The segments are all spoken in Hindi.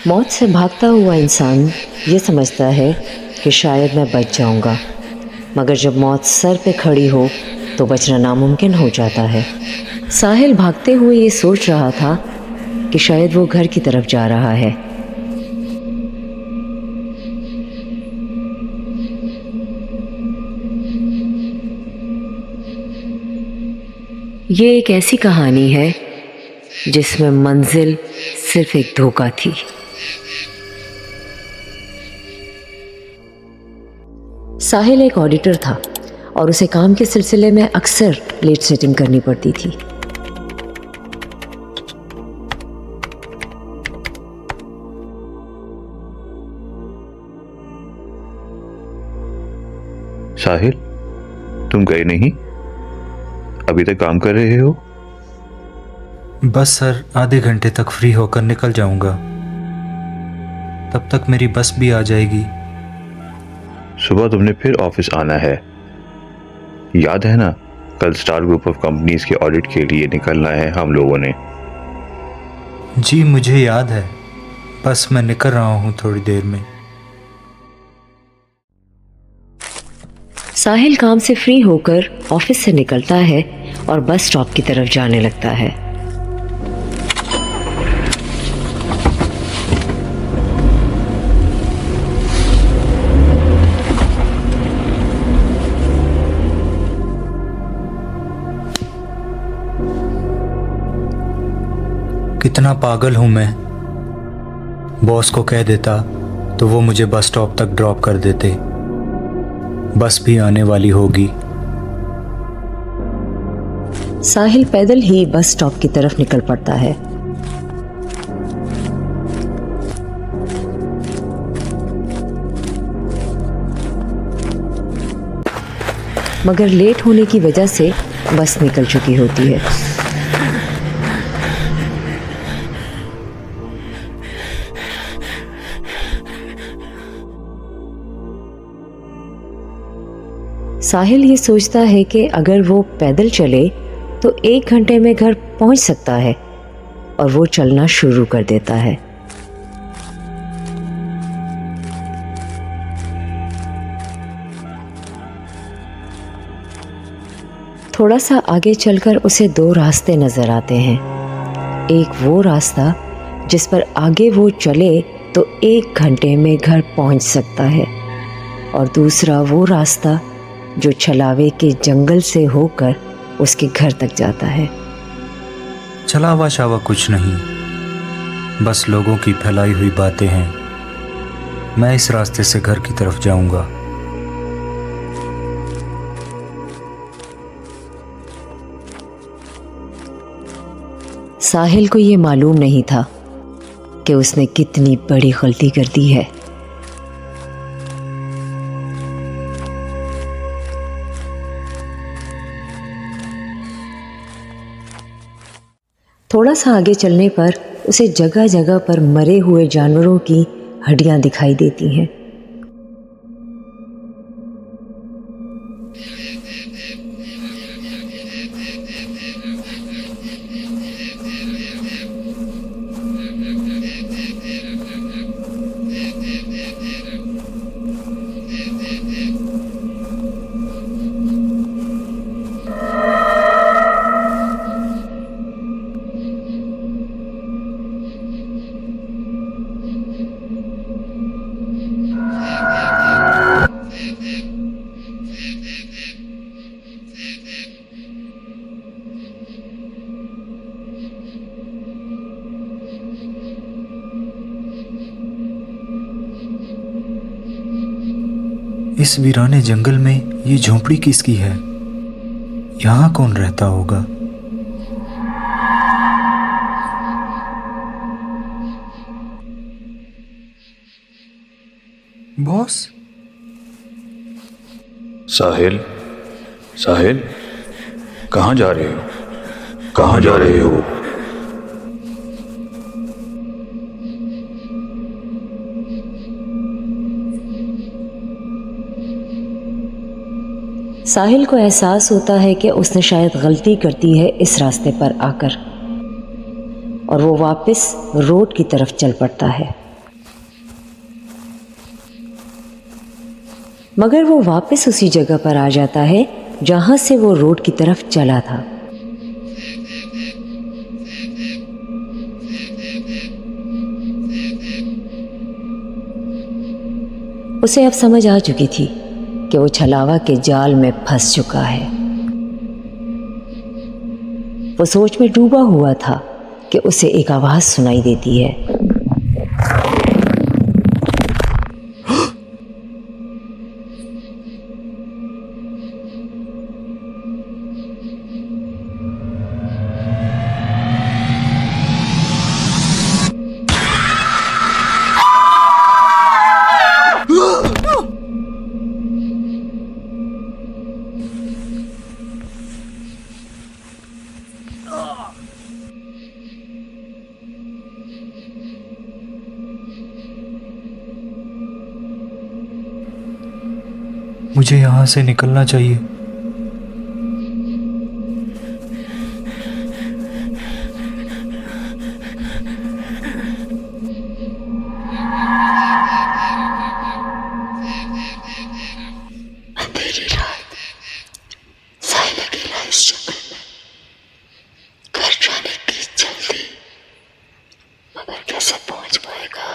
मौत से भागता हुआ इंसान ये समझता है कि शायद मैं बच जाऊंगा, मगर जब मौत सर पे खड़ी हो तो बचना नामुमकिन हो जाता है। साहिल भागते हुए ये सोच रहा था कि शायद वो घर की तरफ जा रहा है। ये एक ऐसी कहानी है जिसमें मंजिल सिर्फ एक धोखा थी। साहिल एक ऑडिटर था और उसे काम के सिलसिले में अक्सर लेट सेटिंग करनी पड़ती थी। साहिल, तुम गए नहीं? अभी तक काम कर रहे हो? बस सर, आधे घंटे तक फ्री होकर निकल जाऊंगा। तब तक मेरी बस भी आ जाएगी। सुबह तुमने फिर ऑफिस आना है, याद है ना? कल स्टार ग्रुप ऑफ कंपनीज के ऑडिट के लिए निकलना है हम लोगों ने। जी मुझे याद है, बस मैं निकल रहा हूँ थोड़ी देर में। साहिल काम से फ्री होकर ऑफिस से निकलता है और बस स्टॉप की तरफ जाने लगता है। कितना पागल हूँ मैं। बॉस को कह देता तो वो मुझे बस स्टॉप तक ड्रॉप कर देते। बस भी आने वाली होगी। साहिल पैदल ही बस स्टॉप की तरफ निकल पड़ता है। मगर लेट होने की वजह से बस निकल चुकी होती है। साहिल ये सोचता है कि अगर वो पैदल चले तो 1 घंटे में घर पहुंच सकता है, और वो चलना शुरू कर देता है। थोड़ा सा आगे चलकर उसे 2 रास्ते नजर आते हैं। एक वो रास्ता जिस पर आगे वो चले तो 1 घंटे में घर पहुंच सकता है, और दूसरा वो रास्ता जो छलावे के जंगल से होकर उसके घर तक जाता है। छलावा शावा कुछ नहीं, बस लोगों की फैलाई हुई बातें हैं। मैं इस रास्ते से घर की तरफ जाऊंगा। साहिल को ये मालूम नहीं था कि उसने कितनी बड़ी गलती कर दी है। थोड़ा सा आगे चलने पर उसे जगह जगह पर मरे हुए जानवरों की हड्डियां दिखाई देती हैं। इस वीराने जंगल में ये झोंपड़ी किसकी है? यहाँ कौन रहता होगा? बॉस? साहिल, साहिल, कहाँ जा रहे हो? कहाँ जा रहे हो? साहिल को एहसास होता है कि उसने शायद गलती कर दी है इस रास्ते पर आकर, और वो वापस रोड की तरफ चल पड़ता है। मगर वो वापस उसी जगह पर आ जाता है जहां से वो रोड की तरफ चला था। उसे अब समझ आ चुकी थी कि वो छलावा के जाल में फंस चुका है। वो सोच में डूबा हुआ था कि उसे एक आवाज सुनाई देती है। मुझे यहाँ से निकलना चाहिए। अंधेरी रात, साहिल अकेला इस जंगल में, घर जाने की जल्दी, मगर कैसे पहुंच पाएगा?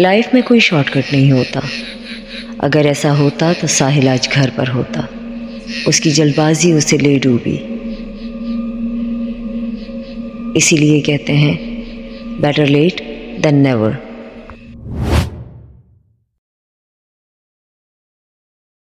लाइफ में कोई शॉर्टकट नहीं होता। अगर ऐसा होता तो साहिल आज घर पर होता। उसकी जल्दबाजी उसे ले डूबी। इसीलिए कहते हैं बेटर लेट देन नेवर।